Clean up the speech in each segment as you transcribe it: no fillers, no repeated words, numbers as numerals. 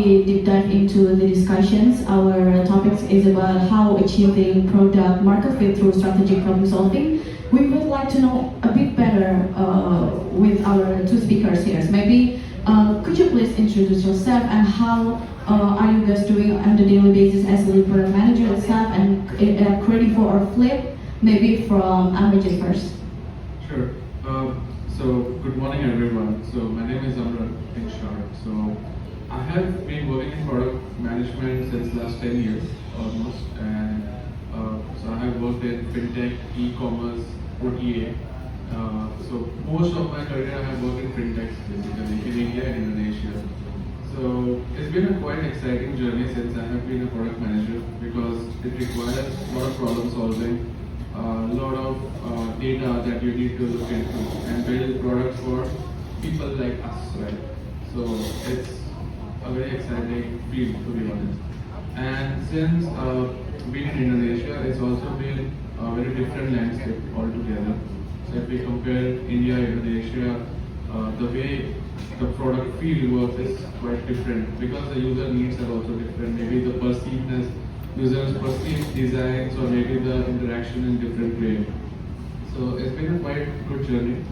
We deep dive into the discussions. Our topics is about how achieving product market fit through strategic problem solving. We would like to know a bit better with our two speakers here. So maybe could you please introduce yourself and how are you guys doing on the daily basis as a lead product manager itself and Kredivo or Flip? Maybe from Amranjit first. Sure. So good morning everyone. So my name is Amranjit Singh Datt. So I have been working in product management since last 10 years almost, and so I have worked in fintech, e-commerce, OTA. So most of my career I have worked in fintech basically in India and Indonesia. So it's been a quite exciting journey since I have been a product manager because it requires a lot of problem solving, a lot of data that you need to look into and build products for people like us, right? So it's a very exciting field to be honest. And since being in Indonesia, it's also been a very different landscape altogether. So if we compare India and Indonesia, the way the product field works is quite different because the user needs are also different. Maybe the perceivedness, users perceive designs or maybe the interaction in different way. So it's been a quite good journey.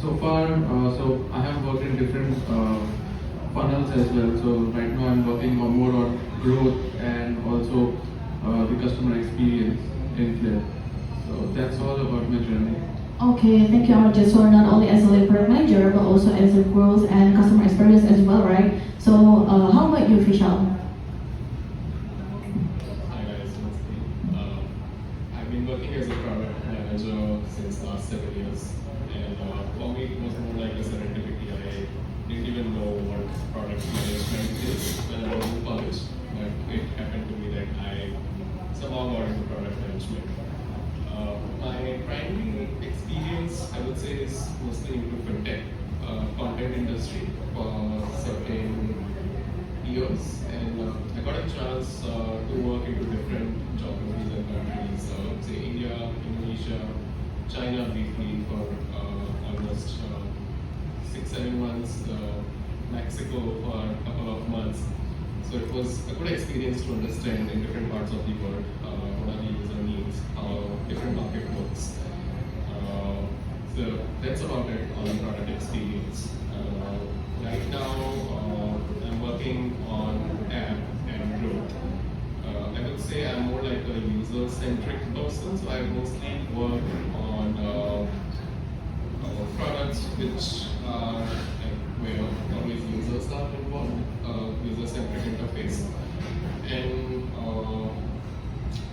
So far, so I have worked in different funnels as well. So right now I'm working on more on growth and also the customer experience in Flip. So that's all about my journey. Okay, thank you, Amranjit. So not only as a lead product manager, but also as a growth and customer experience as well, right? So how about you, Vishal? Hi guys, I've been working as a product manager since last 7 years, and for me it was more like a serendipity. I didn't even know what product management is when I was in college, but it happened to me that I somehow got into product management. My primary experience, I would say, is mostly into fintech, content industry for certain years, and I got a chance to work into different geographies and countries, say India, Indonesia, China briefly for almost 6-7 months, Mexico for a couple of months. So it was a good experience to understand in different parts of the world what are the user needs, how different market works. So that's about it on product experience. Right now, I'm working on app and growth. I would say I'm more like a user-centric person, so I mostly work on products which are where always users are involved, user-centric interface. And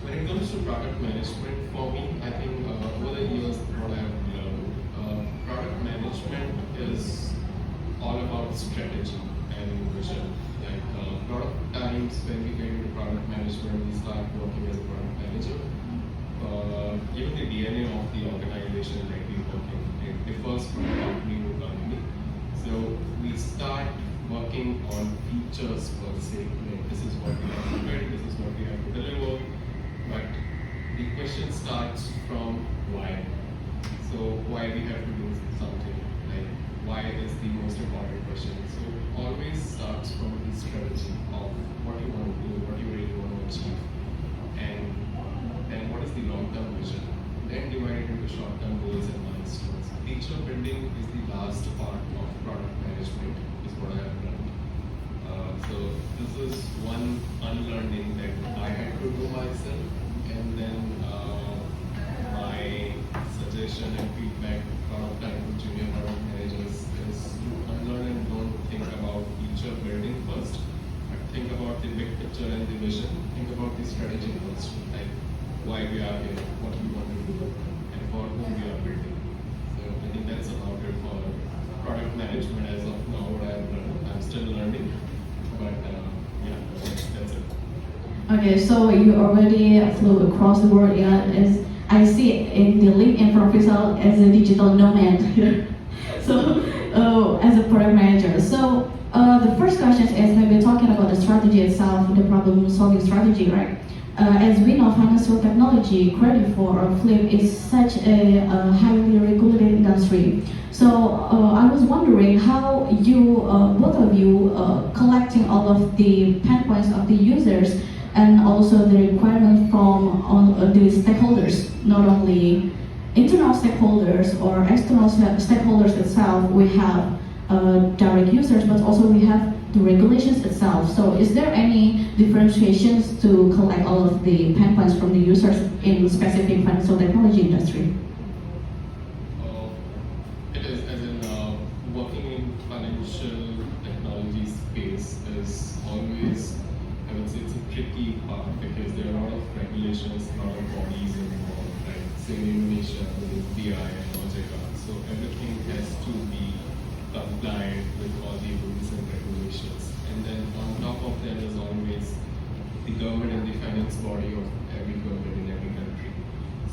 when it comes to product management, for me, I think over the years, what I have learned, product management is all about strategy and vision. Like a lot of times when we get into product management, we start working as a product manager. Even the DNA of the organization that we work in, it differs from company to company. So we start working on features per se. Like this is what we have to build, this is what we have to deliver. But the question starts from why. So why we have to do something, like why is the most important question. So always starts from the strategy of what you want to do, what you really want to achieve, and then what is the long-term vision. Then divide it into short-term goals and milestones. Feature building is the last part of product management, is what I have learned. So this is one unlearning that I had to do myself, and then my suggestion and feedback a lot of time to junior product managers is to unlearn and don't think about feature building first, but think about the big picture and the vision. Think about the strategy first, like why we are here, what we want to do, and for whom we are building. So I think that's about it for product management as of now. What I've learned, I'm still learning, but yeah, that's it. Okay, so you already flew across the world. Yeah, as I see in the LinkedIn profile as a digital nomad. So as a product manager. So the first question is maybe talking about the strategy itself, the problem solving strategy, right? As we know, financial technology, Kredivo or Flip is such a highly regulated industry. So I was wondering how you, both of you, collecting all of the pain points of the users and also the requirements from all the stakeholders, not only internal stakeholders or external stakeholders itself. We have direct users, but also we have the regulations itself. So is there any differentiations to collect all of the pain points from the users in specific financial technology industry? It is, as in working in financial technology space is always, I would say, it's a tricky part because there are a lot of regulations, a lot of bodies involved, right? Say in Indonesia, there is BI and OJK, so everything has to be compliant with all the rules and regulations. And then on top of that is always the government and the finance body of every government in every country.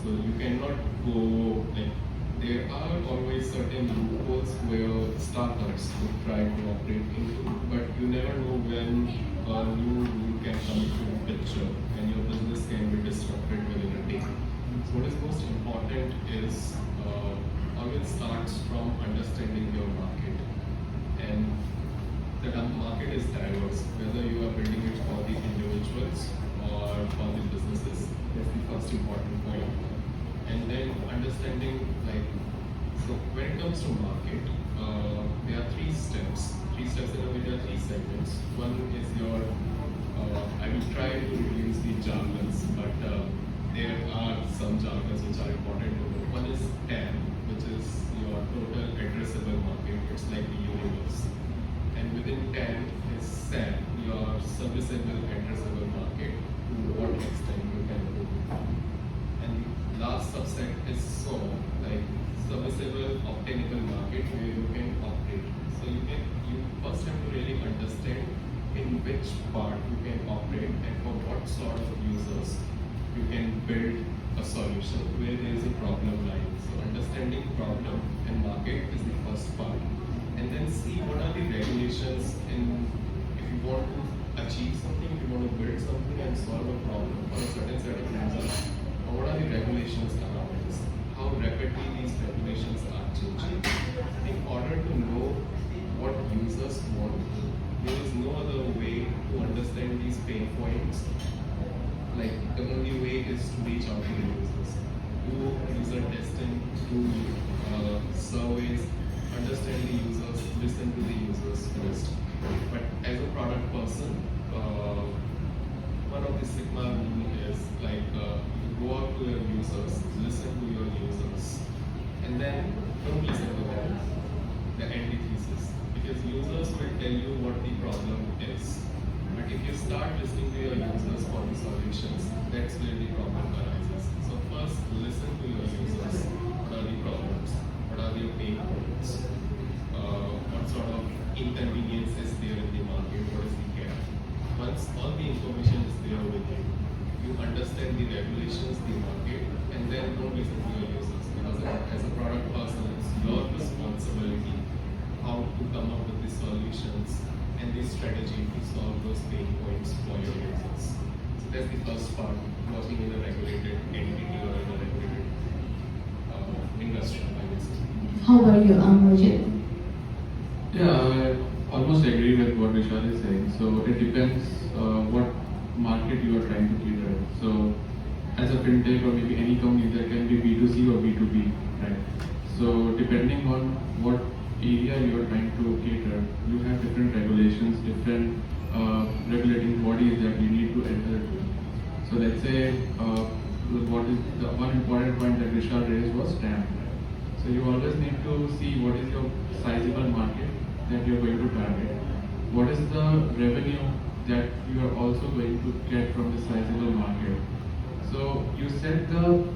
So you cannot go like there are always certain loopholes where startups would try to operate into, but you never know when a new rule can come into the picture and your business can be disrupted within a day. So what is most important is always starts from understanding your market, and the market is diverse, whether you are building it for the individuals or for the businesses. That's the first important point. And then understanding, like, so when it comes to market, there are three steps in a way. There are three segments. One is your, I will try to use the jargons, but there are some jargons which are important to know. One is TAM, which is your total addressable market. It's like the universe. And within TAM is SAM, your serviceable addressable market, to what extent you can do. And the last subset is SO, like serviceable obtainable market where you can operate. So you first have to really understand in which part you can operate and for what sort of users you can build a solution where there is a problem line. So understanding problem and market is the first part. And then see what are the regulations in, if you want to achieve something, if you want to build something and solve a problem for a certain set of users, what are the regulations around this? How rapidly these regulations are changing. In order to know what users want, there is no other way to understand these pain points. Like the only way is to reach out to the users, do user testing, do surveys, understand the users, listen to the users first. But as a product person, one of the Sigma rule is like you go out to your users, listen to your users, and then don't listen to them, the antithesis. Because users will tell you what the problem is. But if you start listening to your users for the solutions, that's where the problem arises. So first, listen to your users. What are the problems? What are their pain points? What sort of inconvenience is there in the market? What is the gap? Once all the information is there with you, you understand the regulations, the market, and then don't listen to your users. Because as a product person, it's your responsibility how to come up with the solutions and the strategy to solve those pain points for your users. So that's the first part, working in a regulated entity or in a regulated industry, I would say. How about you, Amranjit? Yeah, I almost agree with what Vishal is saying. So it depends what market you are trying to cater. So as a fintech or maybe any company, there can be B2C or B2B, right? So depending on what area you are trying to cater, you have different regulations, different regulating bodies that you need to adhere to. So let's say what is the one important point that Vishal raised was TAM. Right? So you always need to see what is your sizable market that you are going to target. What is the revenue that you are also going to get from the sizable market. So you set the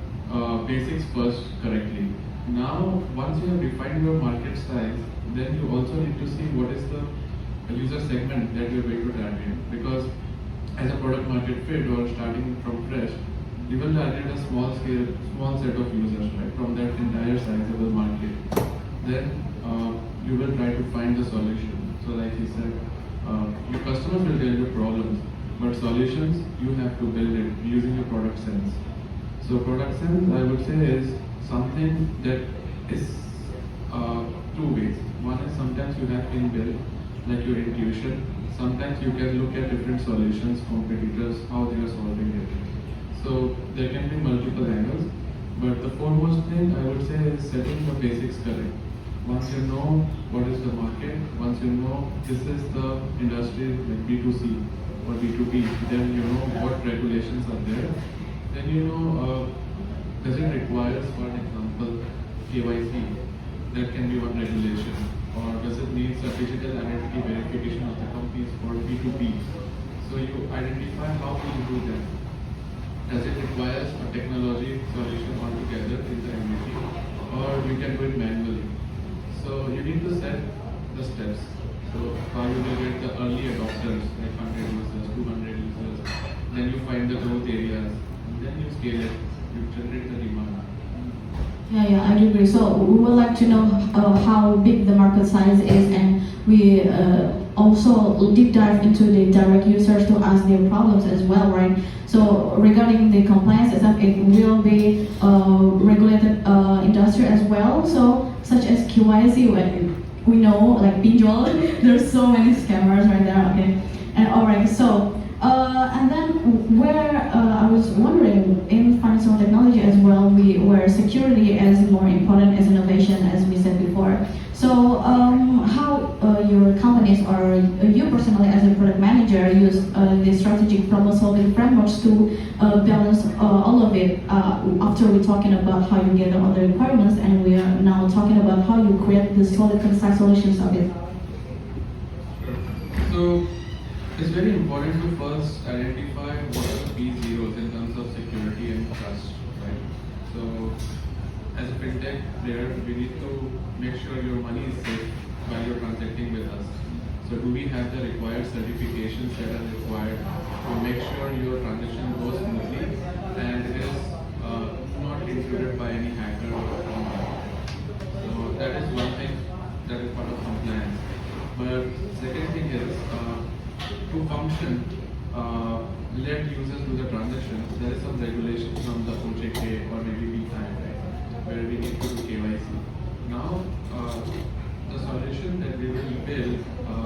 basics first correctly. Now, once you have defined your market size, then you also need to see what is the user segment that you are going to target. Because as a product market fit or starting from fresh, you will target a small set of users, right, from that entire sizable market. Then you will try to find the solution. So like he said, your customers will tell you problems, But solutions, you have to build it using your product sense. So product sense, I would say, is something that is two ways. One is sometimes you have inbuilt, like your intuition. Sometimes you can look at different solutions, competitors, how they are solving it. So there can be multiple angles. But the foremost thing I would say is setting the basics correct. Once you know what is the market, once you know this is the industry like B2C or B2B, then you know what regulations are there. Then you know, does it require, for example, KYC? That can be one regulation. Or does it need a digital identity verification of the companies for B2B? So you identify how to do that. Does it require a technology solution altogether in the MVP, or we can do it manually? So you need to set the steps. So how you will get the early adopters, like 100 users, 200 users, then you find the growth areas, and then you scale it, you generate the demand. Yeah, I do agree. So we would like to know how big the market size is, and we also deep dive into the direct users to ask their problems as well, right? So regarding the compliance itself, it will be regulated industry as well. So such as QYC, we know like pinjol, there's so many scammers right there. Okay, and alright, so. And then where I was wondering in financial technology as well, where security is more important as innovation, as we said before. So how your companies or you personally as a product manager use the strategic problem solving frameworks to balance all of it after we're talking about how you gather all the requirements, and we are now talking about how you create the solid concise solutions of it. So it's very important to first identify what are the P0s in terms of security and trust, right? So as a fintech player, we need to make sure your money is safe while you're transacting with us. So do we have the required certifications that are required to make sure your transaction goes smoothly and it is not intrude by any hacker or someone. So that is one thing that is part of compliance. But second thing is to function, let users do the transaction. There is some regulation from the OJK or maybe B5, right, where we need to do KYC. Now, the solution that we will build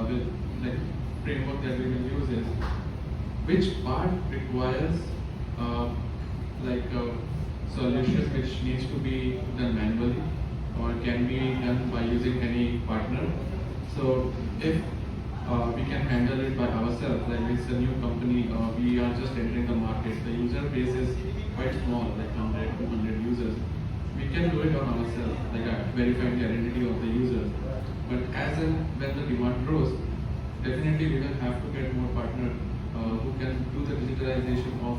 with like framework that we will use is which part requires like a solution which needs to be done manually or can be done by using any partner. So if we can handle it by ourselves, like it's a new company, we are just entering the market, the user base is quite small, like 100, 200 users. We can do it on ourselves, like verifying the identity of the users. But as and when the demand grows, definitely we will have to get more partners who can do the digitalization of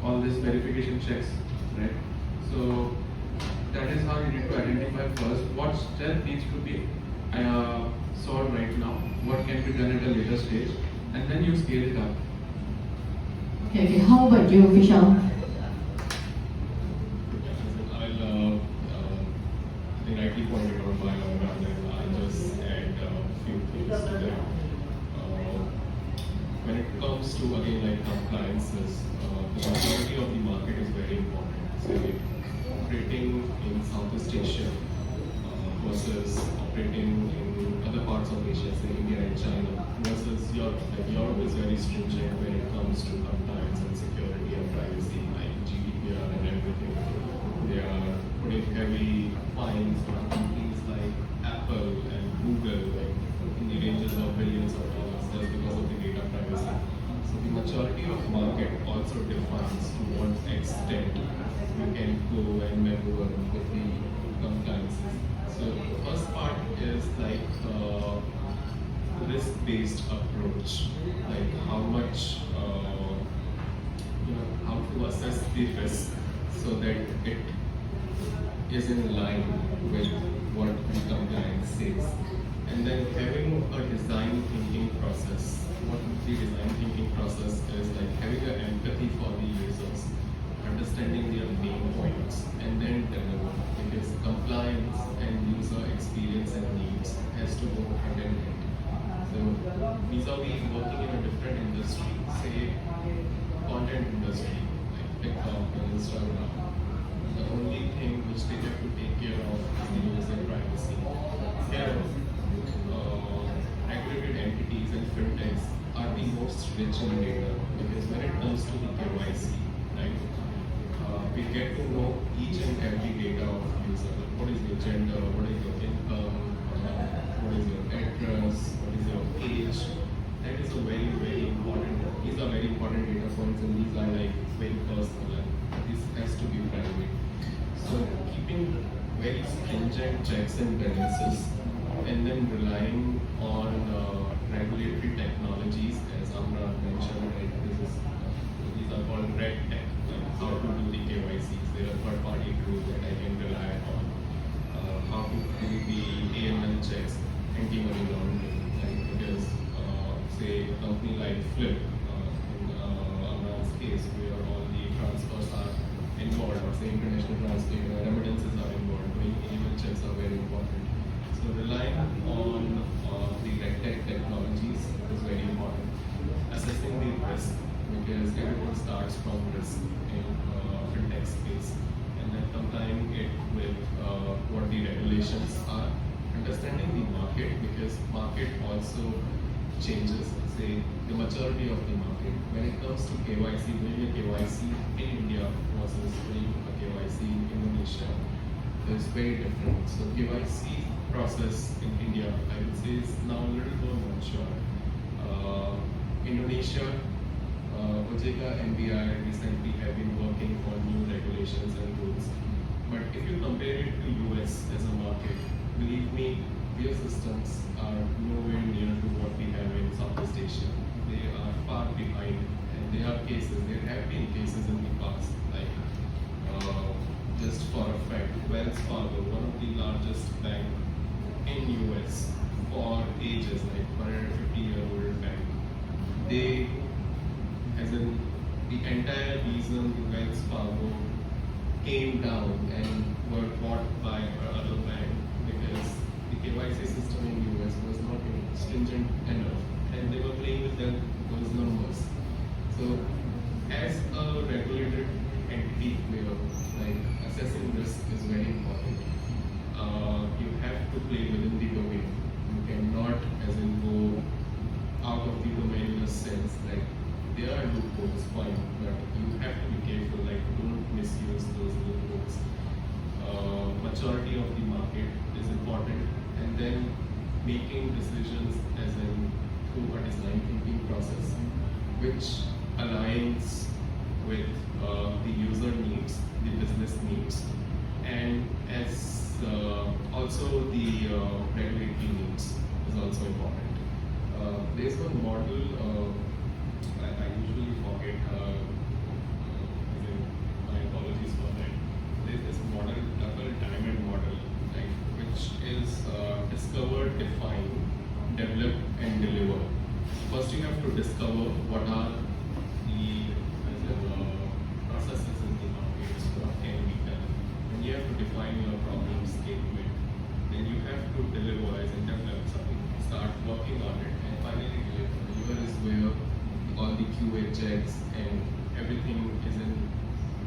all this verification checks, right? So that is how you need to identify first what step needs to be solved right now, what can be done at a later stage, and then you scale it up. Okay. How about you, Vishal? I think rightly pointed out by Amran, and I'll just add a few things to that. When it comes to again like compliances, the majority of the market is very important. So operating in Southeast Asia versus operating in other parts of Asia, say India and China, versus Europe. Like Europe is very stringent when it comes to compliance and security and privacy, like GDPR and everything. They are putting heavy fines on companies like Apple and Google, like in the ranges of billions of dollars just because of the data privacy. So the majority of market also defines to what extent you can go and maneuver with the compliances. So the first part is like risk-based approach, like how much, how to assess the risk so that it is in line with what the compliance says. And then having a design thinking process. What the design thinking process is like having an empathy for the users, understanding their pain points, and then deliver. Because compliance and user experience and needs has to go hand in hand. So vis-a-vis working in a different industry, say The only thing which they have to take care of is the user privacy. Here, regulated entities and fintechs are the most rich in data because when it comes to the KYC, right, we get to know each and every data of user. What is your gender? What is your income? What is your address? What is your age? That is a very important. These are very important data points, and these are like very personal. And this has to be private. So keeping very stringent checks and balances, and then relying on regulatory technologies, as Amra mentioned, right? These are called red tech, like how to do the KYCs. There are third-party tools that I can rely on. How to do the AML checks, anti-money laundering, right? Because say a company like Flip, in Amra's case, where all the transfers are involved, or say international transfer, remittances are involved, doing AML checks are very important. So relying on the RegTech technologies is very important. Assessing the risk, because everyone starts from risk in fintech space, and then combining it with what the regulations are. Understanding the market, because market also changes. Say the maturity of the market. When it comes to KYC, doing a KYC in India versus doing a KYC in Indonesia is very different. So KYC process in India, I would say, is now a little more mature. Indonesia, OJK and BI recently have been working on new regulations and rules. But if you compare it to US as a market, believe me, their systems are nowhere near to what we have in Southeast Asia. They are far behind, and there have been cases in the past, like just for a fact, Wells Fargo, one of the largest banks in US for ages, like 150-year-old bank, they, as in the entire reason the Wells Fargo came down and were bought by another bank because the KYC system in US was not stringent enough, and they were playing with those numbers. So, as a regulated entity where like assessing risk is very important, you have to play within the domain. You cannot, as in, go out of the domain in a sense. Like there are loopholes, fine, but you have to be careful. Like don't misuse those loopholes. Maturity of the market is important, and then making decisions as in through a design thinking process, which aligns with the user needs, the business needs, and as also the regulatory needs is also important. There's one model I usually forget. My apologies for that. There's this model, double diamond model, like which is discover, define, develop, and deliver. First, you have to discover what are the processes in the market, what can be done. Then you have to define your problem statement. Then you have to deliver as in develop something, start working on it, and finally deliver. Deliver is where all the QA checks and everything is in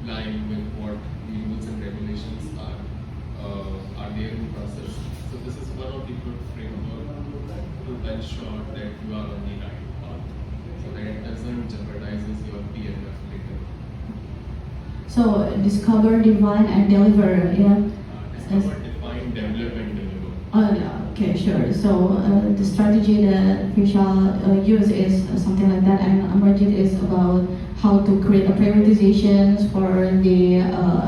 line with what the rules and regulations are there in process. So this is one of the good framework to ensure that you are on the right path, so that it doesn't jeopardizes your PNF later. So discover, define, and deliver. Yeah. Discover, define, develop, and deliver. Yeah, okay, sure. So the strategy that Vishal use is something like that, and Amranjit is about how to create a prioritizations for the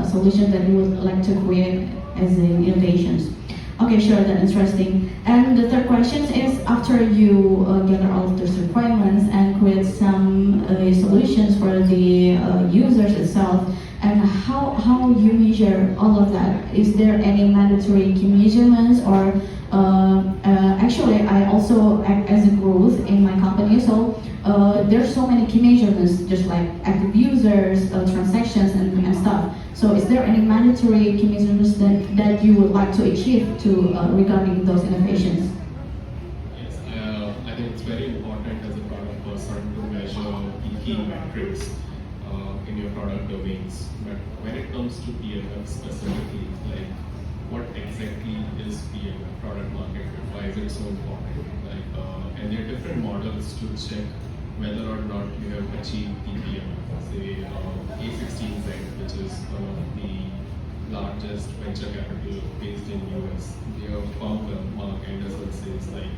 solution that you would like to create as in innovations. Okay, sure, that's interesting. And the third question is, after you gather all of those requirements and create some solutions for the users itself, and how you measure all of that? Is there any mandatory key measurements, or actually I also act as a growth in my company, so there's so many key measurements, just like active users, transactions, and stuff. So is there any mandatory key measurements that you would like to achieve to regarding those innovations? Yes, I think it's very important as a product person to measure the key metrics. in your product domains. But when it comes to PMF specifically, like what exactly is PMF, product market fit? Why is it so important? And there are different models to check whether or not you have achieved the PMF. Say A16Z, which is one of the largest venture capital based in US. Their founder, Mark Anderson, says like,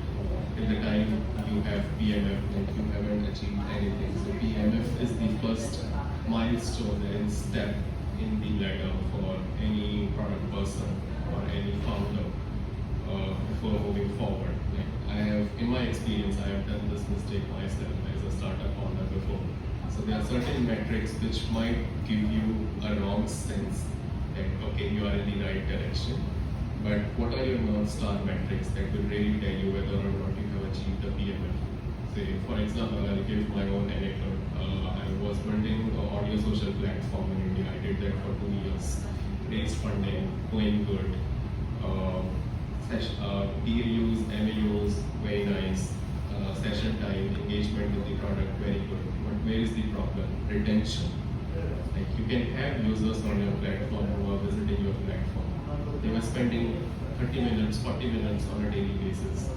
till the time you have PMF, like you haven't achieved anything. So PMF is the first milestone and step in the ladder for any product person or any founder before moving forward. Like I have, in my experience, I have done this mistake myself as a startup founder before. So there are certain metrics which might give you a wrong sense that okay, you are in the right direction. But what are your North Star metrics that will really tell you whether or not you have achieved the PMF? Say, for example, I'll give my own anecdote. I was building an audio social platform in India. I did that for 2 years. Raised funding, going good. DAUs, MAUs, very nice. Session time, engagement with the product, very good. But where is the problem? Retention. Like you can have users on your platform who are visiting your platform. They were spending 30 minutes, 40 minutes on a daily basis.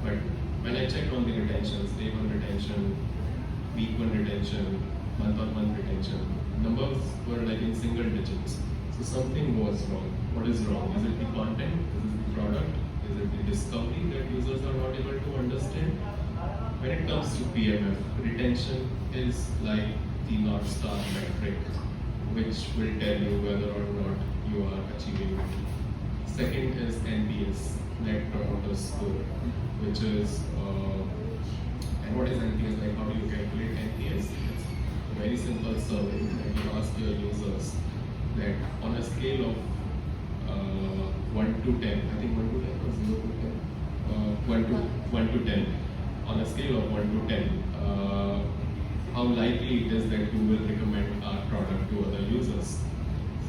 But when I checked on the retentions, day one retention, week one retention, month on month retention, numbers were like in single digits. So something was wrong. What is wrong? Is it the content? Is it the product? Is it the discovery that users are not able to understand? When it comes to PMF, retention is like the North Star metric, which will tell you whether or not you are achieving it. Second is NPS, Net Promoter Score, which is, and what is NPS? Like, how do you calculate NPS? It's a very simple survey that you ask your users that on a scale of 1 to 10, I think 1 to 10 or 0 to 10, 1 to 10, on a scale of 1 to 10, how likely it is that you will recommend our product to other users.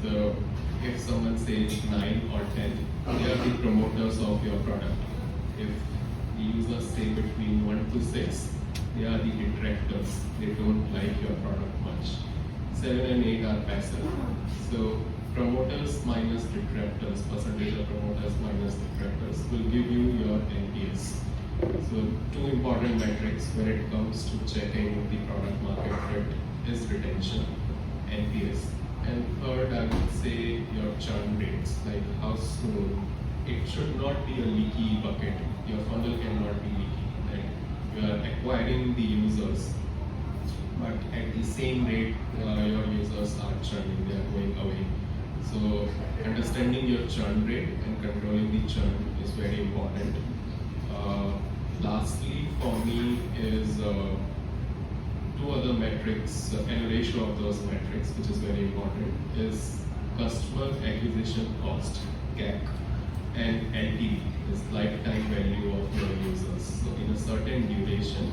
So if someone says 9 or 10, they are the promoters of your product. If the users say between 1 to 6, they are the detractors. They don't like your product much. 7 and 8 are passive. So promoters minus detractors, percentage of promoters minus detractors will give you your NPS. So two important metrics when it comes to checking the product market fit is retention, NPS. And third, I would say your churn rates, like how soon. It should not be a leaky bucket. Your funnel cannot be leaky. Like you are acquiring the users, but at the same rate, your users are churning, they are going away. So understanding your churn rate and controlling the churn is very important. Lastly, for me is two other metrics, and a ratio of those metrics, which is very important, is customer acquisition cost, CAC, and LTV, is lifetime value of your users. So in a certain duration,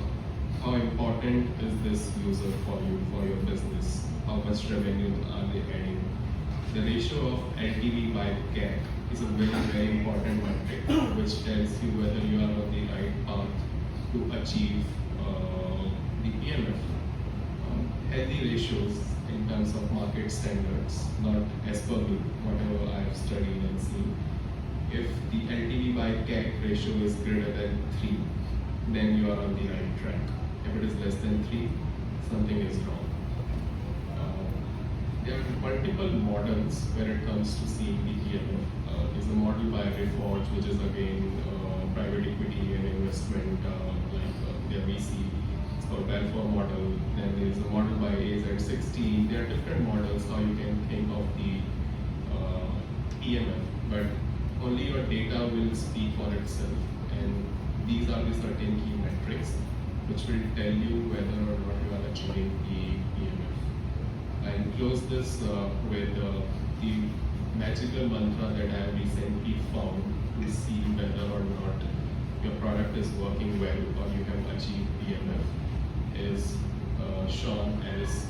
how important is this user for you, for your business? How much revenue are they adding? The ratio of LTV by CAC is a very, very important metric which tells you whether you are on the right path to achieve the PMF. Healthy ratios in terms of market standards, not as per me, whatever I have studied and seen. If the LTV by CAC ratio is greater than 3, then you are on the right track. If it is less than 3, something is wrong. There are multiple models when it comes to seeing the PMF. There's a model by Reforge, which is again private equity and investment, their VC. It's called Balfour model. Then there's a model by AZ16. There are different models how you can think of the PMF, but only your data will speak for itself. And these are the certain key metrics which will tell you whether or not you are achieving the PMF. I'll close this with the magical mantra that I have recently found to see whether or not your product is working well or you have achieved PMF is Sean Ellis.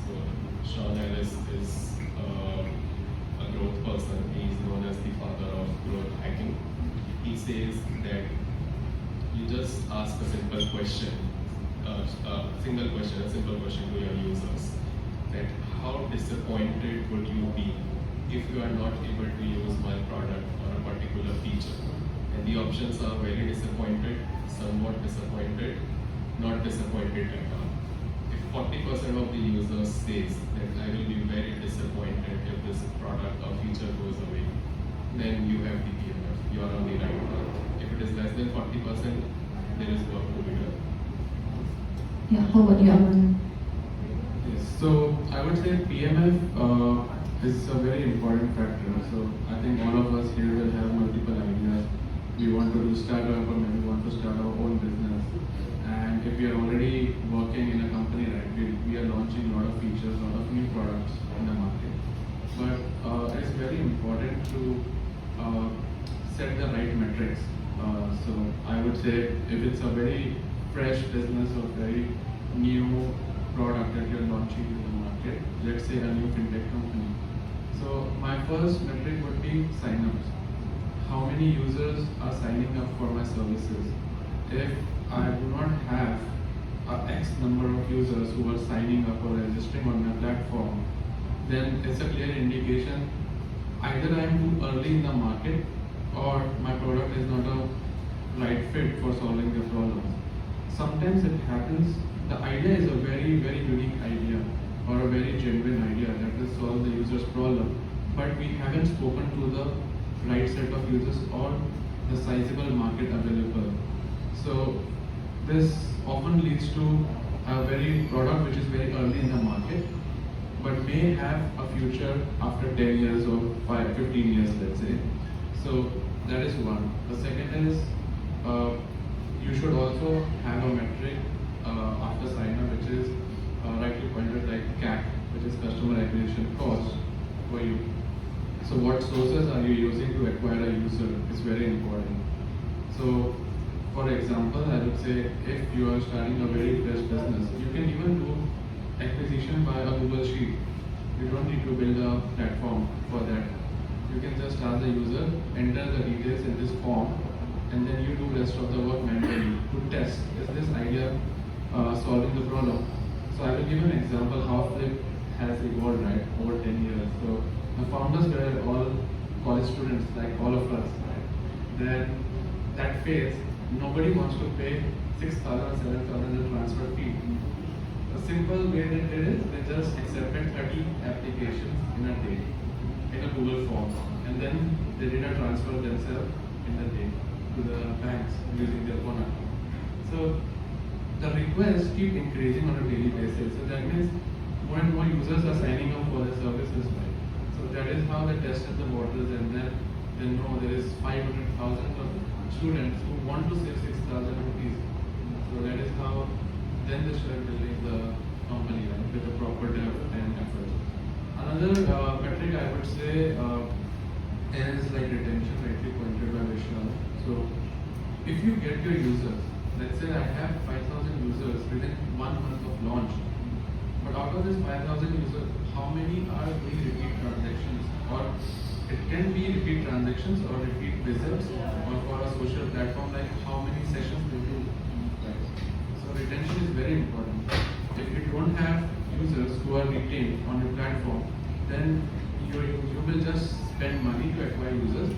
Sean Ellis is a growth person. He is known as the father of growth hacking. He says that you just ask a simple question to your users. that how disappointed would you be if you are not able to use my product or a particular feature. And the options are very disappointed, somewhat disappointed, not disappointed at all. If 40% of the users says that I will be very disappointed if this product or feature goes away, then you have the PMF, you are on the right path. If it is less than 40%, there is work to be done. Yeah, how about you, Amran? Yes, so I would say PMF is a very important factor. So I think all of us here will have multiple ideas. We want to do startup or maybe want to start our own business. And if we are already working in a company, right, we are launching a lot of features, a lot of new products in the market. But it's very important to set the right metrics. So I would say if it's a very fresh business or very new product that you're launching in the market, let's say a new fintech company. So my first metric would be signups. How many users are signing up for my services? If I do not have a X number of users who are signing up or registering on my platform, then it's a clear indication either I am too early in the market or my product is not a right fit for solving the problem. Sometimes it happens, the idea is a very, very unique idea or a very genuine idea that will solve the user's problem, but we haven't spoken to the right set of users or the sizable market available. So this often leads to a very product which is very early in the market, but may have a future after 10 years or 15 years, let's say. So that is one. The second is you should also have a metric after sign up, which is rightly pointed like CAC, which is customer acquisition cost for you. So what sources are you using to acquire a user is very important. So for example, I would say if you are starting a very fresh business, you can even do acquisition by a Google Sheet. You don't need to build a platform for that. You can just ask the user, enter the details in this form, and then you do rest of the work manually to test, is this idea solving the problem? So I will give an example how Flip has evolved, right, over 10 years. So the founders were all college students, like all of us, right? Then that phase, nobody wants to pay 6,000 or 7,000 as transfer fee. The simple way they did is they just accepted 30 applications in a day in a Google form, and then they did a transfer themselves in a day to the banks using their phone account. So the requests keep increasing on a daily basis. So that means more and more users are signing up for the services, right? So that is how they tested the waters, and then they know there is 500,000 of students who want to save 6,000 rupees. So that is how then they start building the company, right, with a proper dev and effort. Another metric I would say is like retention, rightly pointed by Vishal. So if you get your users, let's say I have 5,000 users within 1 month of launch, but out of this 5,000 users, how many are doing repeat transactions? Or it can be repeat transactions or repeat visits, or for a social platform, like how many sessions they do. Right? So retention is very important. If you don't have users who are retained on your platform, then you will just spend money to acquire users,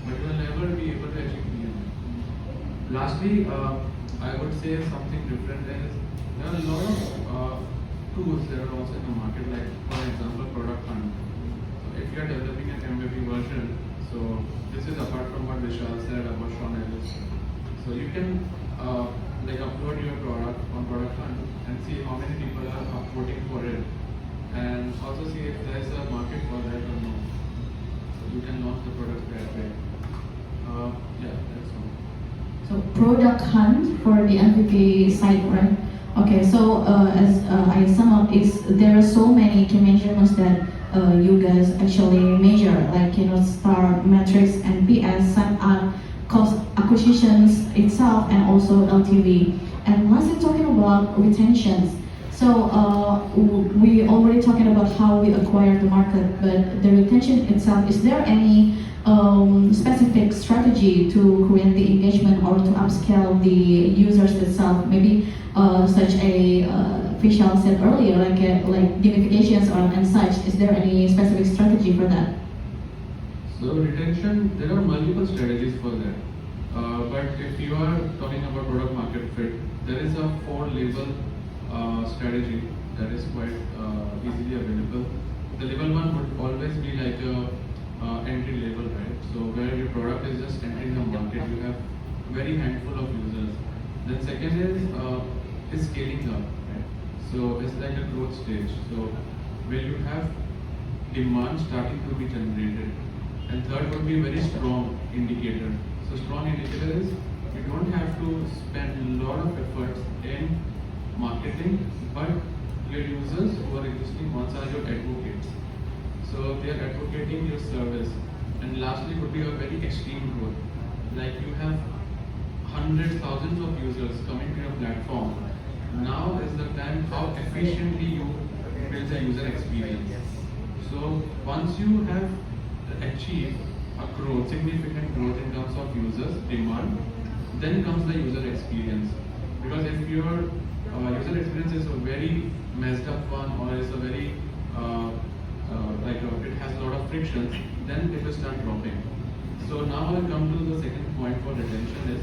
but you will never be able to achieve PMF. Lastly, I would say something different is there are a lot of tools that are also in the market, like for example, product hunt. So if you are developing an MVP version, so this is apart from what Vishal said about Sean Ellis. So you can like upload your product on product hunt and see how many people are voting for it, and also see if there is a market for that or no. So you can launch the product that way. Yeah, that's all. So product hunt for the MVP site, right? Okay, so as I sum up, is there are so many key measurements that you guys actually measure, like star metrics, NPS, sign up, cost acquisitions itself, and also LTV. And lastly, talking about retentions. So we already talking about how we acquire the market, but the retention itself, is there any specific strategy to create the engagement or to upscale the users itself? Maybe such a Vishal said earlier, like gamifications and such. Is there any specific strategy for that? So retention, there are multiple strategies for that. But if you are talking about product market fit, there is a 4 level strategy that is quite easily available. The level 1 would always be like a entry level, right? So where your product is just entering the market, you have very handful of users. Then second is scaling up, right? So it's like a growth stage. So where you have demand starting to be generated. And third would be very strong indicator. So strong indicator is you don't have to spend a lot of efforts in marketing, but your users who are existing ones are your advocates. So they are advocating your service. And lastly would be a very extreme growth. Like you have hundreds, thousands of users coming to your platform. Now is the time how efficiently you build the user experience. So once you have achieved a growth, significant growth in terms of users, demand, then comes the user experience. Because if your user experience is a very messed up one or is a very it has a lot of frictions, then it will start dropping. So now I'll come to the second point for retention is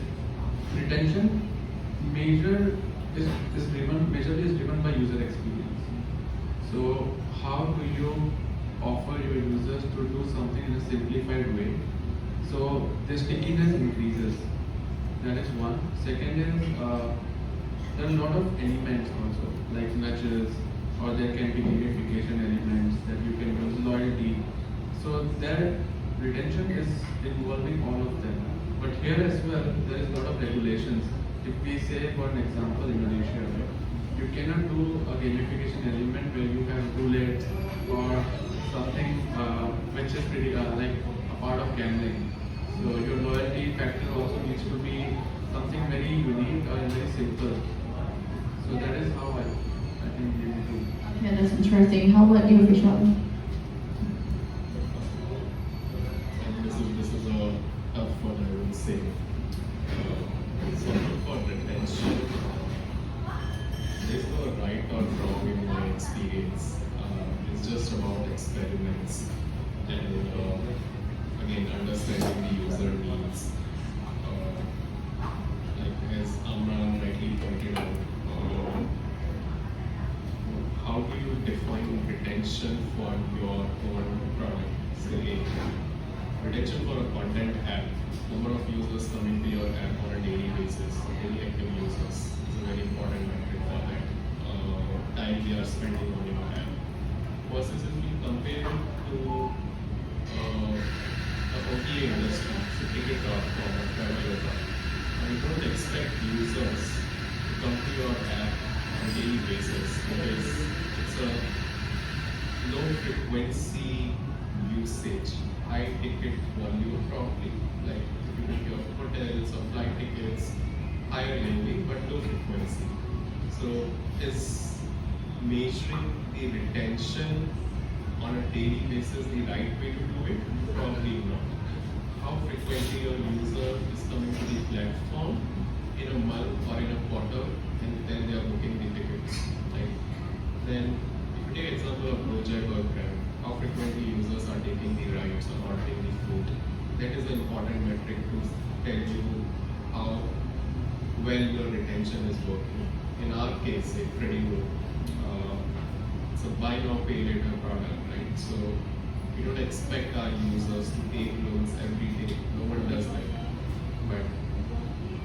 retention majorly is driven by user experience. So how do you offer your users to do something in a simplified way? So the stickiness increases. That is one. Second is there are a lot of elements also, like matches, or there can be gamification elements that you can use, loyalty. So their retention is involving all of them. But here as well, there is a lot of regulations. If we say, for an example, Indonesia, right? You cannot do a gamification element where you have roulette or something which is pretty like a part of gambling. So your loyalty factor also needs to be something very unique and very simple. So that is how I think we will do. Yeah, that's interesting. How about you, Vishal? And this is a tough one, I would say. So for retention, there's no right or wrong in my experience. It's just about experiments and again understanding the user needs. Like as Amran rightly pointed out, how do you define retention for your own product? Say, retention for a content app, number of users coming to your app on a daily basis, daily active users is a very important metric for that. Time they are spending on your app. Versus if you compare it to the OTA industry, so ticket.com or travel.com, and you don't expect users to come to your app on a daily basis because it's a low frequency usage, high ticket volume probably, like if you book your hotels or flight tickets, higher lending but low frequency. So is measuring the retention on a daily basis the right way to do it? Probably not. How frequently your user is coming to the platform in a month or in a quarter and then they are booking the tickets. Like then if you take example of Gojek or Grab, how frequently users are taking the rides or ordering the food. That is an important metric to tell you how well your retention is working. In our case, say Kredivo, it's a buy now pay later product, right? So we don't expect our users to take loans every day. No one does that. But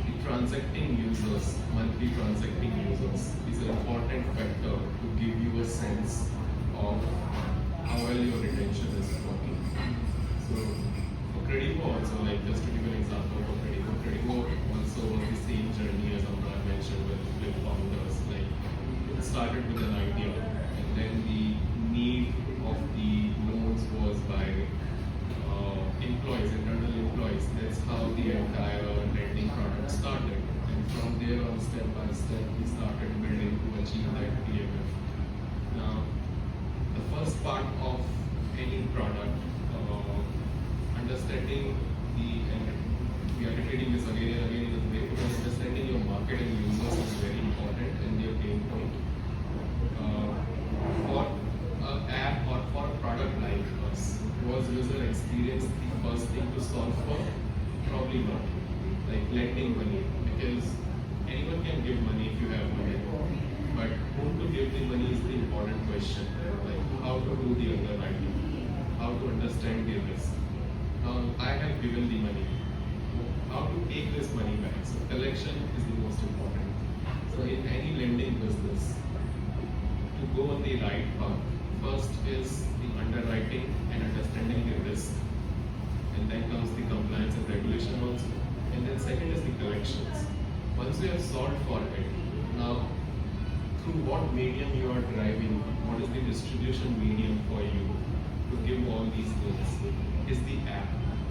the transacting users, monthly transacting users, is an important factor to give you a sense of how well your retention is working. So for Kredivo also, like just to give an example for Kredivo also was the same journey as Amran mentioned with the founders. Like it started with an idea and then the need of the loans was by employees, internal employees. That's how the entire lending product started. And from there on, step by step, we started building to achieve that PMF. Now, the first part of any product, understanding and we are repeating this again and again in this way, because understanding your market and users is very important and their pain point. Probably not. Like lending money, because anyone can give money if you have money. But whom to give the money is the important question. Like how to do the underwriting, how to understand the risk. Now I have given the money. How to take this money back? So collection is the most important. So in any lending business, to go on the right path, first is the underwriting and understanding the risk. And then comes the compliance and regulation also. And then second is the collections. Once you have solved for it, now through what medium you are driving, what is the distribution medium for you to give all these things is the app.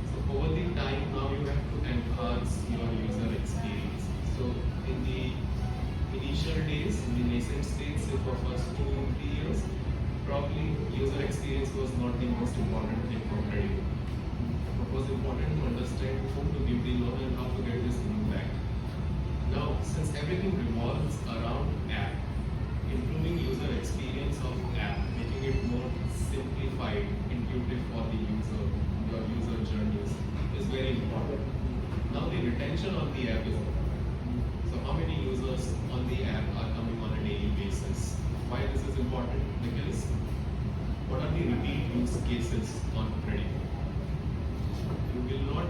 So over the time now you have to enhance your user experience. So in the initial days, in the nascent stage, say for first 2-3 years, probably user experience was not the most important thing for Kredivo. What was important to understand whom to give the loan and how to get this money back. Now, since everything revolves around app, improving user experience of app, making it more simplified, intuitive for the user, your user journeys is very important. Now the retention on the app is important. So how many users on the app are coming on a daily basis? Why this is important? Because what are the repeat use cases on Kredivo? You will not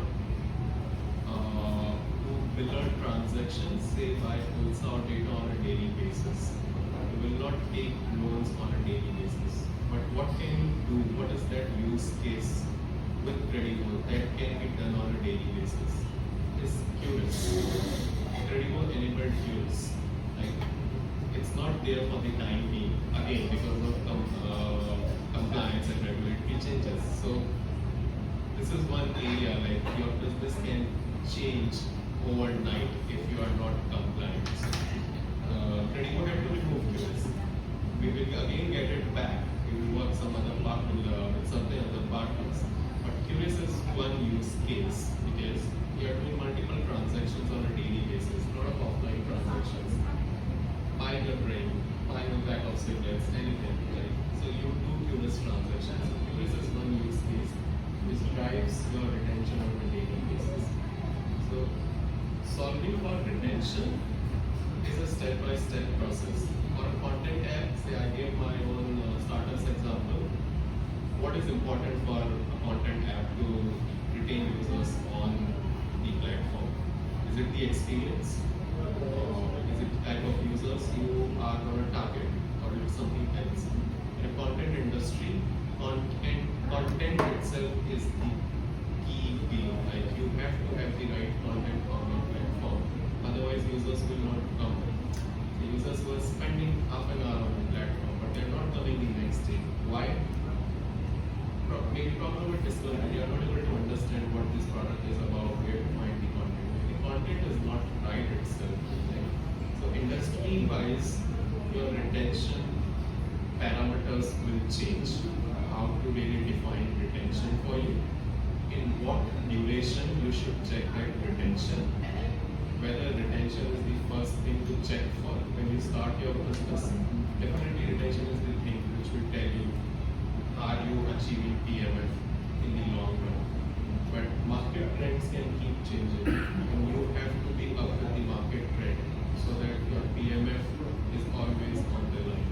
do biller transactions, say by wholesale data on a daily basis. You will not take loans on a daily basis. But what can you do? What is that use case with Kredivo that can be done on a daily basis? Is curious. Kredivo enabled curious. Like it's not there for the time being. Again, because of compliance and regulatory changes. So this is one area like your business can change overnight if you are not compliant. Kredivo have to remove curious. We will again get it back. We will work some other part with some other partners. But curious is one use case because you are doing multiple transactions on a daily basis, a lot of offline transactions. Buying a drink, buying a pack of cigarettes, anything. Right? So you do curious transactions. So curious is one use case which drives your retention on a daily basis. So solving for retention is a step-by-step process. For a content app, say I gave my own startups example. What is important for a content app to retain users on the platform? Is it the experience? Is it the type of users you are going to target? Or is it something else? In a content industry, content itself is the key game. Like you have to have the right content on your platform. Otherwise, users will not come. The users were spending half an hour on the platform, but they're not coming the next day. Why? Maybe problem with discovery. You are not able to understand what this product is about, where to find the content. The content is not right itself. Right? So industry-wise, your retention parameters will change. How to really define retention for you? In what duration you should check that retention? Whether retention is the first thing to check for when you start your business. Definitely retention is the thing which will tell you are you achieving PMF in the long run. But market trends can keep changing and you have to be up with the market trend so that your PMF is always on the line.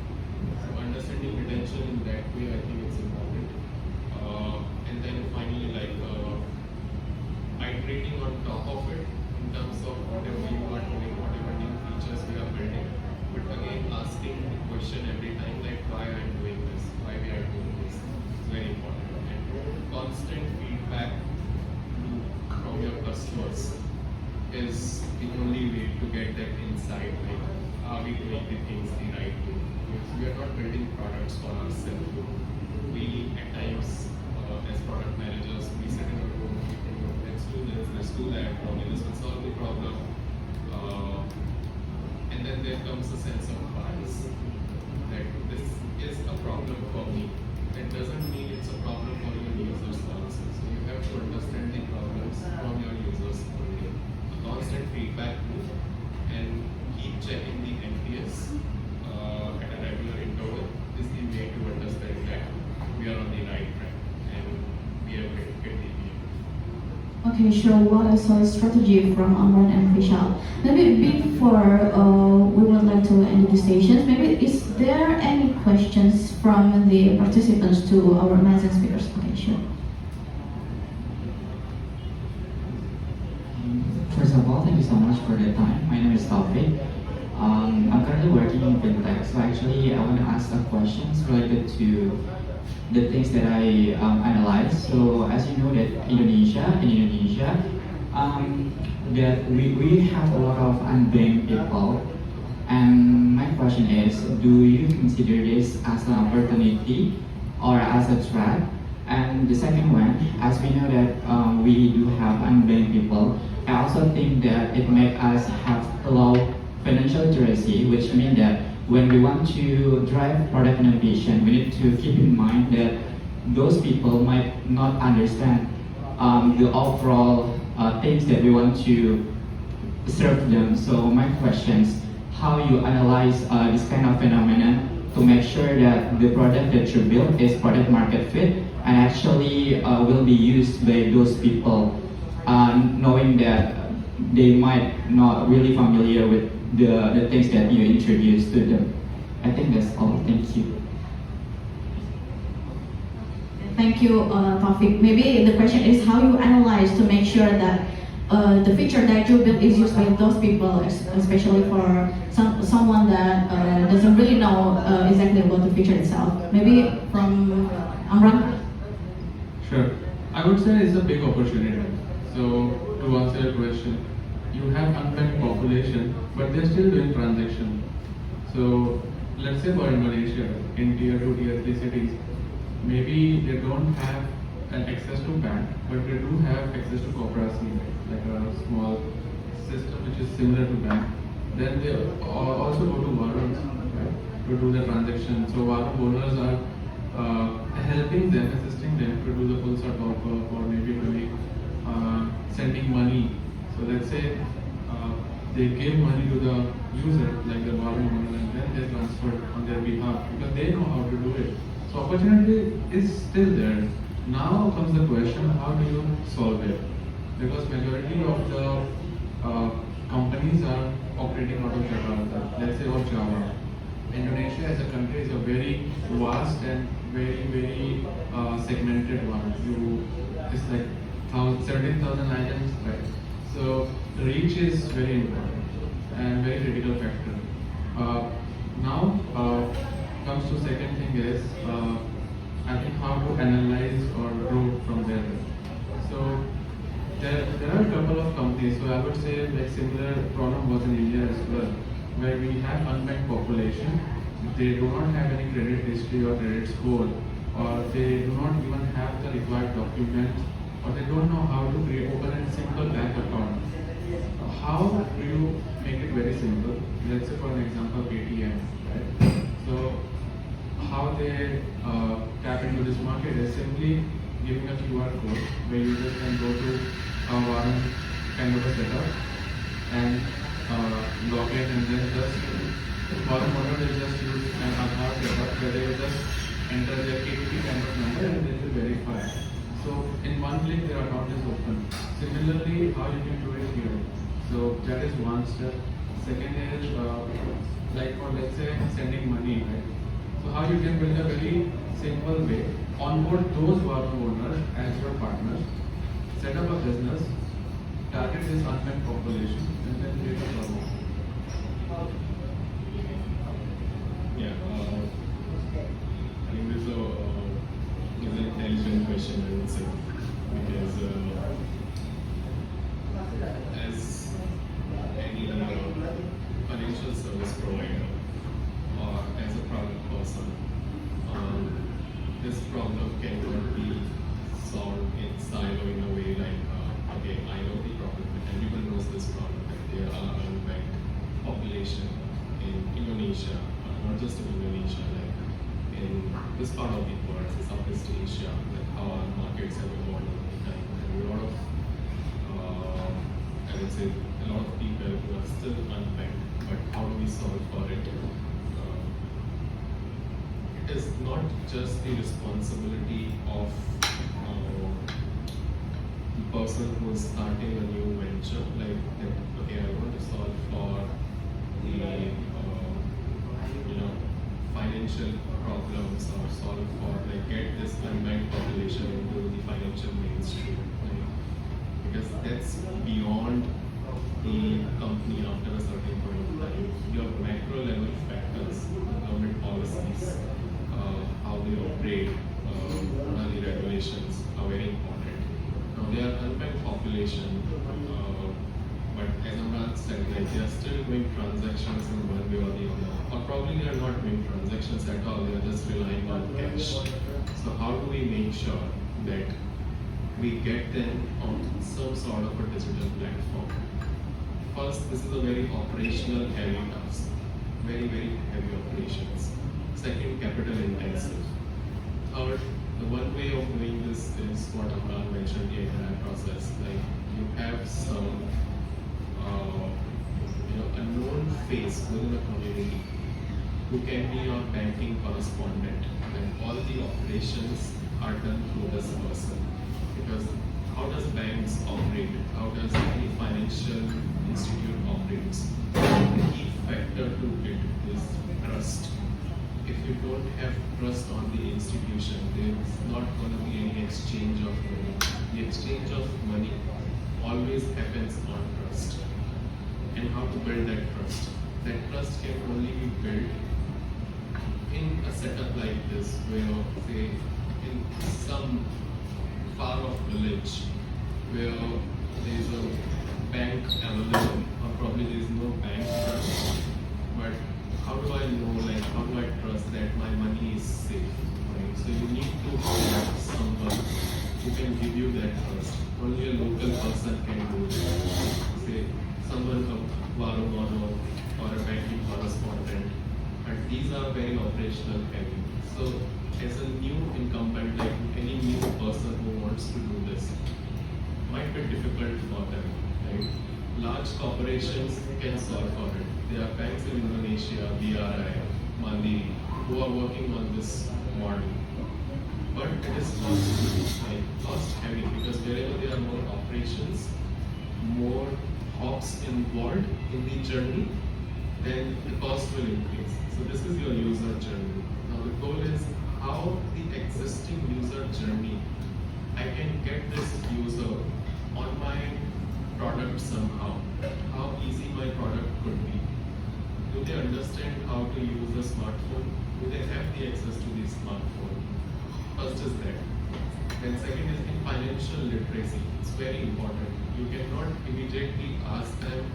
So understanding retention in that way I think it's important. And then finally iterating on top of it in terms of whatever you are doing, whatever new features we are building. But again, asking the question every time like why I am doing this, why we are doing this is very important. And constant feedback loop from your customers is the only way to get that insight. Like, are we doing the things the right way? Because we are not building products for ourselves. We at times, as product managers, we sit in a room, we think, let's do that, probably this will solve the problem. And then there comes a sense of bias that this is a problem for me. It doesn't mean it's a problem for your users also. So you have to understand the problems from your users only. A constant feedback loop and keep checking the NPS at a regular interval is the way to understand that we are on the right track and we are going to get the Okay, sure. What is a strategy from Amran and Vishal? Maybe before we would like to end the stations, maybe is there any questions from the participants to our amazing speakers? Okay, sure. First of all, thank you so much for the time. My name is Taufik. I'm currently working in fintech, so actually I want to ask some questions related to the things that I analyze. So as you know that in Indonesia, that we have a lot of unbanked people. And my question is, do you consider this as an opportunity or as a threat? And the second one, as we know that we do have unbanked people, I also think that it makes us have low financial literacy, which means that when we want to drive product innovation, we need to keep in mind that those people might not understand the overall things that we want to serve them. So my questions, how you analyze this kind of phenomenon to make sure that the product that you build is product market fit and actually will be used by those people, knowing that they might not really familiar with the things that you introduce to them. I think that's all. Thank you. Thank you, Taufik. Maybe the question is how you analyze to make sure that the feature that you build is used by those people, especially for someone that doesn't really know exactly about the feature itself. Maybe from Amran? Sure. I would say it's a big opportunity. So to answer your question, you have unbanked population, but they're still doing transaction. So let's say for Indonesia, in tier 2, tier 3 cities, maybe they don't have an access to bank, but they do have access to koperasi, like a small system which is similar to bank. Then they also go to warrants, right, to do the transaction. So warrant owners are helping them, assisting them to do the full sort of or maybe doing sending money. So let's say they give money to the user, like the warrant owner, and then they transfer on their behalf because they know how to do it. So opportunity is still there. Now comes the question, how do you solve it? Because majority of the companies are operating out of Jakarta, let's say or Java. Indonesia as a country is a very vast and very segmented one. It's like 17,000 items, right? So reach is very important and very critical factor. Now comes to second thing is I think how to analyze or grow from there. So there are a couple of companies. So I would say like similar problem was in India as well, where we have unbanked population. They do not have any credit history or credit score, or they do not even have the required documents, or they don't know how to open a simple bank account. How do you make it very simple? Let's say for an example, ATM, right? So how they tap into this market is simply giving a QR code where users can go to a warrant kind of a setup and log in, and then just warrant owner will just use an Aadhaar setup where they will just enter their KTP kind of number and they will verify. So in one click their account is open. Similarly, how you can do it here. So that is one step. Second is like for let's say sending money, right? So how you can build a very simple way, onboard those warrant owners as your partners, set up a business, target this unbanked population, and then create a problem. Yeah, I think this is an intelligent question, I would say, because as any financial service provider or as a product person, this problem cannot be solved in silo in a way like, okay, I know the problem, and everyone knows this problem, that there are unbanked population in Indonesia, not just in Indonesia, like in this part of the world, Southeast Asia, like how our markets have evolved over time, and a lot of, I would say, a lot of people who are still unbanked, but how do we solve for it? It is not just the responsibility of person who's starting a new venture, like that, okay, I want to solve for the financial problems or solve for like get this unbanked population into the financial mainstream, right? Because that's beyond the company after a certain point of time. Your macro level factors, government policies, how they operate, what are the regulations are very important. Now they are unbanked population, but as Amran said, like they are still doing transactions in one way or the other. Or probably they are not doing transactions at all, they are just relying on cash. So how do we make sure that we get them on some sort of a digital platform? First, this is a very operational heavy task, very, very heavy operations. Second, capital intensive. Third, the one way of doing this is what Amran mentioned, the entire process. Like you have some a known face within a community who can be your banking correspondent, and all the operations are done through this person. Because how does banks operate? How does any financial institute operates? The key factor to it is trust. If you don't have trust on the institution, there's not going to be any exchange of money. The exchange of money always happens on trust. And how to build that trust? That trust can only be built in a setup like this, where, say, in some far off village, where there is a bank available, or probably there is no bank trust. But how do I know, like, how do I trust that my money is safe? Right? So you need to have someone who can give you that trust. Only a local person can do that. Say, someone from Varumono or a banking correspondent, and these are very operational heavy. So as a new incumbent, like any new person who wants to do this, might be difficult for them, right? Large corporations can solve for it. There are banks in Indonesia, BRI, Mali, who are working on this model. But it is cost heavy, because wherever there are more operations, more hops involved in the journey, then the cost will increase. So this is your user journey. Now the goal is how the existing user journey, I can get this user on my product somehow. How easy my product could be. Do they understand how to use the smartphone? Do they have the access to the smartphone? First is that. Then second is the financial literacy. It's very important. You cannot immediately ask them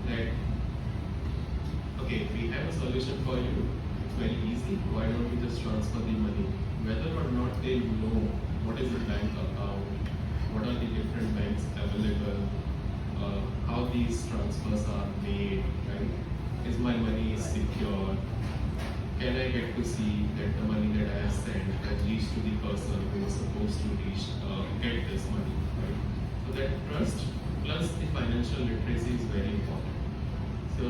that, okay, we have a solution for you. It's very easy. Why don't we just transfer the money? Whether or not they know what is a bank account, what are the different banks available, how these transfers are made, right? Is my money secure? Can I get to see that the money that I have sent has reached to the person who is supposed to get this money, right? So that trust plus the financial literacy is very important. So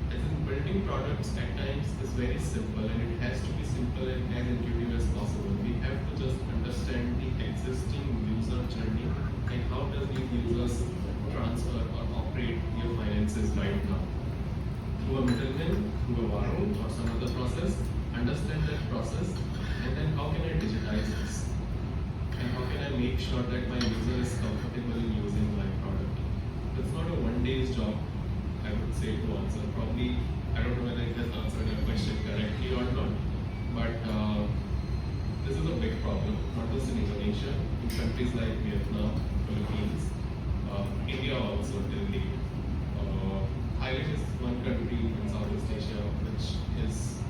as in building products at times is very simple, and it has to be simple and as intuitive as possible. We have to just understand the existing user journey and how does these users transfer or operate their finances right now. Through a middleman, through a wire, or some other process, understand that process, and then how can I digitize this? And how can I make sure that my user is comfortable in using my product? It's not a one-day's job, I would say, to answer. Probably, I don't know whether it has answered your question correctly or not, but this is a big problem, not just in Indonesia, in countries like Vietnam, Philippines, India also till date. Thailand is one country in Southeast Asia which is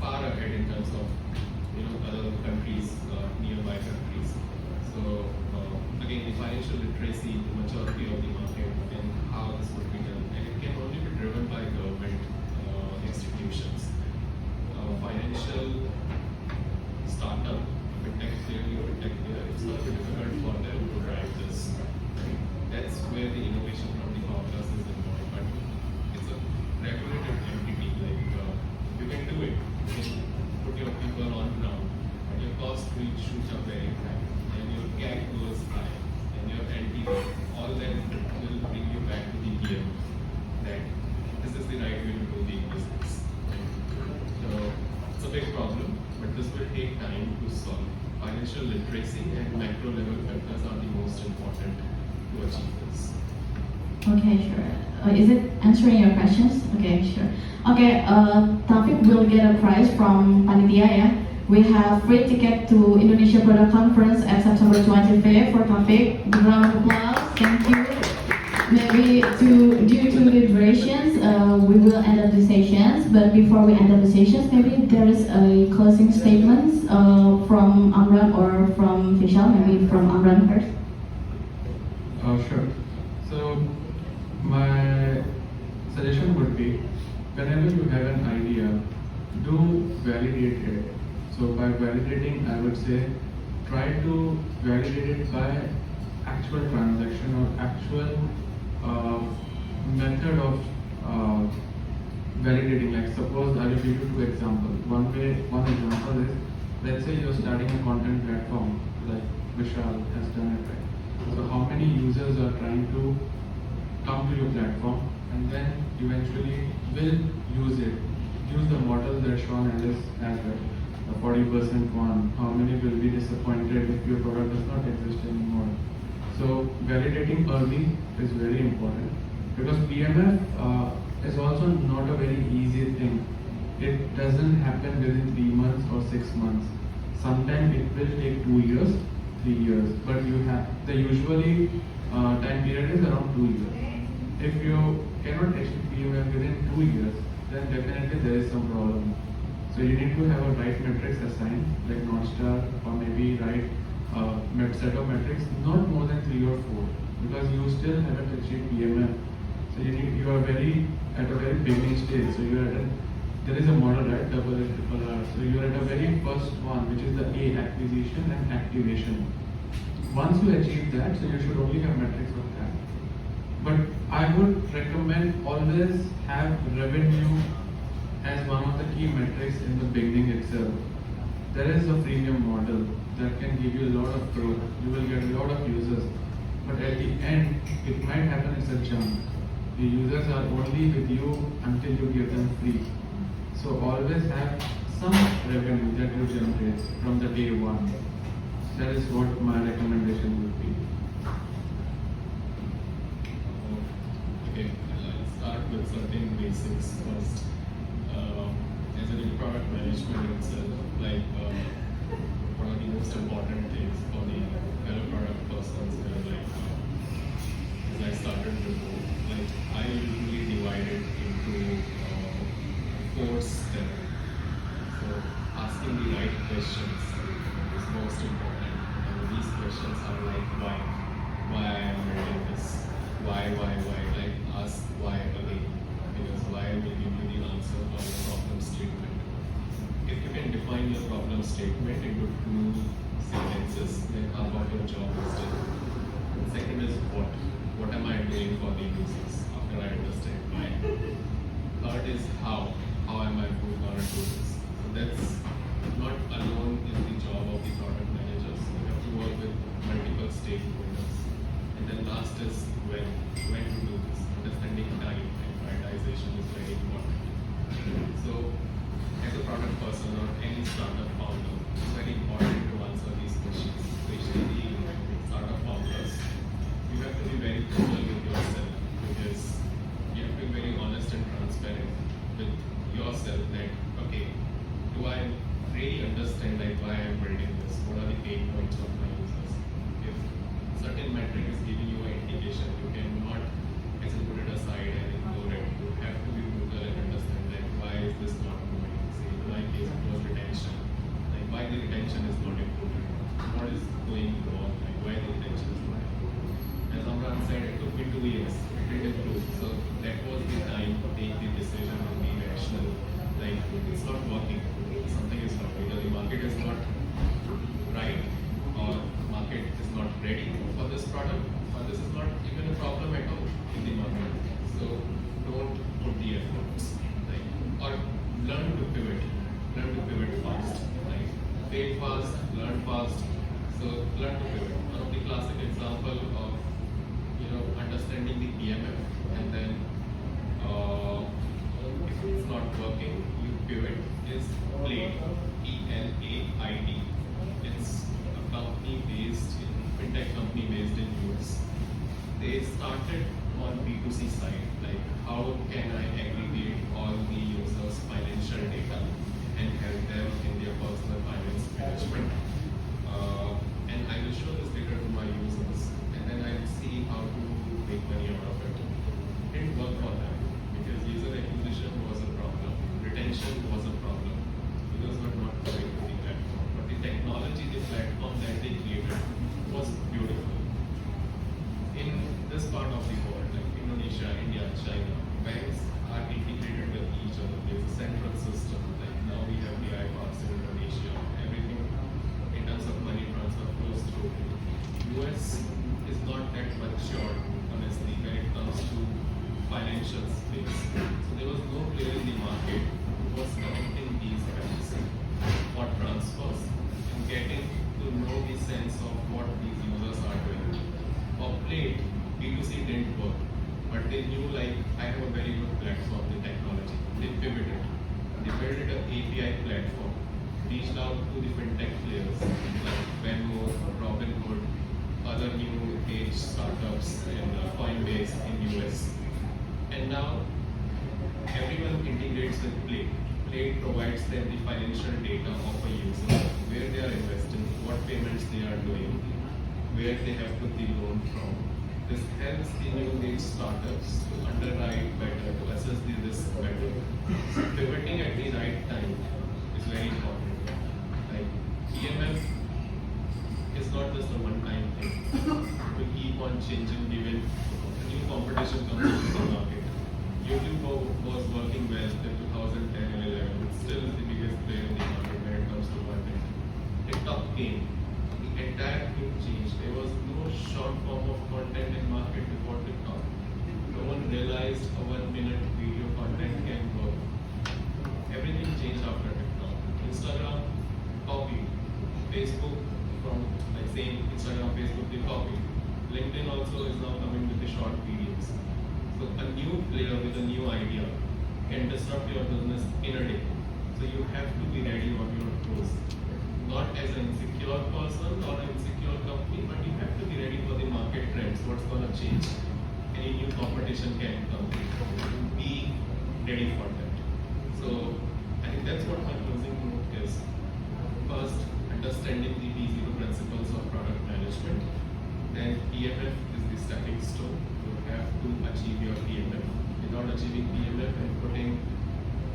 far ahead in terms of other countries, nearby countries. So again, the financial literacy, the maturity of the market, and how this would be done, and it can only be driven by government institutions. Financial startup, fintech theory, it's going to be difficult for them to drive this. Right? That's where the innovation from the founders is involved. But it's a regulated entity. Like you can do it. You can put your people on ground, but your cost will shoot up very high, and your CAC goes high. a big problem, but this will take time to solve. Financial literacy and macro level factors are the most important to achieve this. Okay, sure. Is it answering your questions? Okay, sure. Okay, Taufik will get a prize from Panitia, yeah? We have free ticket to Indonesia Product Conference at September 25th for Taufik. Round of applause. Thank you. Maybe due to the durations, we will end up the sessions. But before we end up the sessions, maybe there is a closing statement from Amran or from Vishal. Maybe from Amran first. Sure. So my suggestion would be, whenever you have an idea, do validate it. So by validating, I would say, try to validate it by actual transaction or actual method of validating. Like suppose I will give you two examples. One example is, let's say you're starting a content platform like Vishal has done it, right? So how many users are trying to come to your platform and then eventually will use it? Use the model that Sean Ellis has, right? The 40% one. How many will be disappointed if your product does not exist anymore? So validating early is very important, because PMF is also not a very easy thing. It doesn't happen within 3 months or 6 months. Sometimes it will take 2 years, 3 years, but you have the usually time period is around 2 years. If you cannot achieve PMF within 2 years, then definitely there is some problem. So you need to have a right metrics assigned, like North Star, or maybe right set of metrics, not more than 3 or 4, because you still haven't achieved PMF. So you are at a very beginning stage. So you are there is a model, right? Double A, triple R. So you are at a very first one, which is the A, acquisition and activation. Once you achieve that, so you should only have metrics of that. But I would recommend always have revenue as one of the key metrics in the beginning itself. There is a freemium model that can give you a lot of growth. You will get a lot of users. But at the end, it might happen as a jump. The users are only with you until you give them free. So always have some revenue that you generate from the day one. That is what my recommendation would be. Okay, I'll start with certain basics first. As a new product management itself, like one of the most important things for the fellow product persons where as I started before, I usually divide it into 4 steps. So asking the right questions is most important. And these questions are like why I am doing this, why, like ask why again, because why will give you the answer or the problem statement. If you can define your problem statement into 2 sentences, then how about your job is done. Second is what am I doing for the users after I understand why. Third is how am I going to do this. So that's not alone in the job of the product managers. You have to work with multiple stakeholders. And then last is when to do this. Understanding time and prioritization is very important. So as a product person or any startup founder, it's very important to answer these questions, especially the startup founders. You have to be very brutal with yourself, because you have to be very honest and transparent with yourself that, okay, do I really understand why I'm building this? What are the pain points of my users? If certain metric is giving you an indication, you cannot put it aside and ignore it. You have to be brutal and understand why is this not moving. Say in my case it was retention. Why the retention is not improving. What is going wrong? Why the retention is not improving. As Amran said, it took me 2 years. It did improve. So that was the time to take the decision and be rational. It's not working. Something is not. Either the market is not right, or market is not ready for this product, or this is not even a problem at all in the market. So don't put the efforts. Or learn to pivot. Learn to pivot fast. Fail fast, learn fast. So learn to pivot. One of the classic example of understanding the PMF, and then if it's not working, you Pivot is Plaid, Plaid. It's a company based in fintech company based in US. They started on B2C side, like how can I aggregate all the users' financial data and help them in their personal finance management. And I will show this data to my users, and then I will see how to make money out of it. It didn't work for them because user acquisition was a problem, retention was a problem. Users were not going to the platform, but the technology, the platform that they created was beautiful. In this part of the world, like Indonesia, India, China, banks are integrated with each other. There's a central system. Like now we have the iPads in Indonesia. Everything in terms of money transfer flows through. US is not that mature, honestly, when it comes to financial space. So there was no player in the market who was connecting these banks for transfers and getting to know the sense of what these users are doing. Of late, B2C didn't work, but they knew like I have a very good platform, the technology. They pivoted. They built an API platform, reached out to the fintech players like Venmo, Robinhood, other new age startups in Coinbase in US. And now everyone integrates with Plaid. Plaid provides them the financial data of a user, where they are investing, what payments they are doing, where they have put the loan from. This helps the new age startups to underwrite better, to assess the risk better. So pivoting at the right time is very important. Like EMF is not just a one-time thing. It will keep on changing given new competition comes into the market. YouTube was working well till 2010 and 11. It's still the biggest player in the market when it comes to content. TikTok came. The entire thing changed. There was no short form of content in market before TikTok. No one realized a 1 minute video content can work. Everything changed after TikTok. Instagram copied. Facebook from like same Instagram, Facebook they copied. LinkedIn also is now coming with the short videos. So a new player with a new idea can disrupt your business in a day. So you have to be ready on your toes. Not as an insecure person or an insecure company, but you have to be ready for the market trends, what's going to change. Any new competition can come. Be ready for that. So I think that's what my closing note is. First, understanding the P0 principles of product management. Then PMF is the stepping stone. You have to achieve your PMF. Without achieving PMF and putting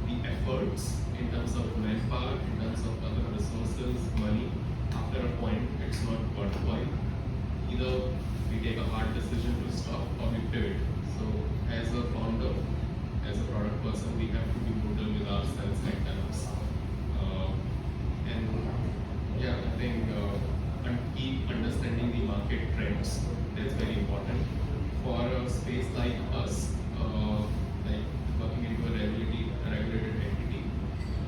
the efforts in terms of manpower, in terms of other resources, money, after a point it's not worthwhile. Either we take a hard decision to stop or we pivot. So as a founder, as a product person, we have to be brutal with ourselves at times. And yeah, I think and keep understanding the market trends. That's very important. For a space like us, like working into a regulated entity,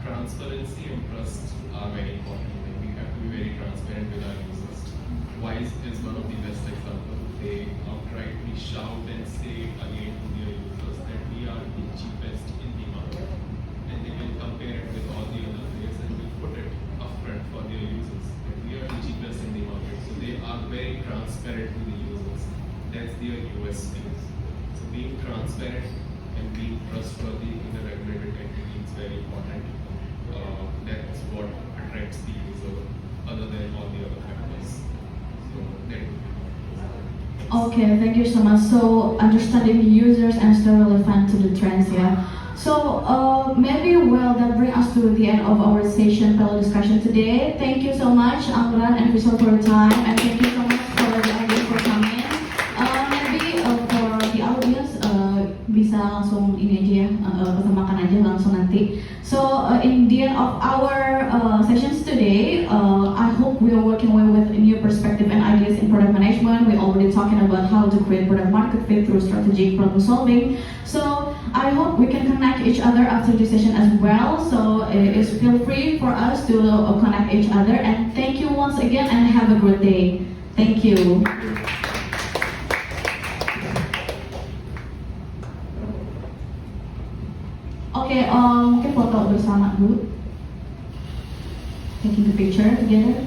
transparency and trust are very important. Like we have to be very transparent with our users. Wise is one of the best examples. They outrightly shout and say again to their users that we are the cheapest in the market, and they will compare it with all the other players and will put it upfront for their users. We are the cheapest in the market, so they are very transparent to the users. That's their USP. So being transparent and being trustworthy in a regulated entity is very important. That's what attracts the user, other than all the other factors. So that. Okay, thank you so much. So understanding the users and stay relevant to the trends, yeah. So maybe that bring us to the end of our session panel discussion today. Thank you so much, Amran and Vishal, for your time, and thank you so much for the ideas for coming. Maybe for the audience bisa langsung ini aja ya, pesan aja langsung nanti. So in the end of our sessions today, I hope we are working well with a new perspective and ideas in product management. We're already talking about how to create product market fit through strategic problem solving. So I hope we can connect each other after this session as well. So feel free for us to connect each other. And thank you once again and have a good day. Thank you. Okay, mungkin foto foto bersama dulu. Taking the picture together.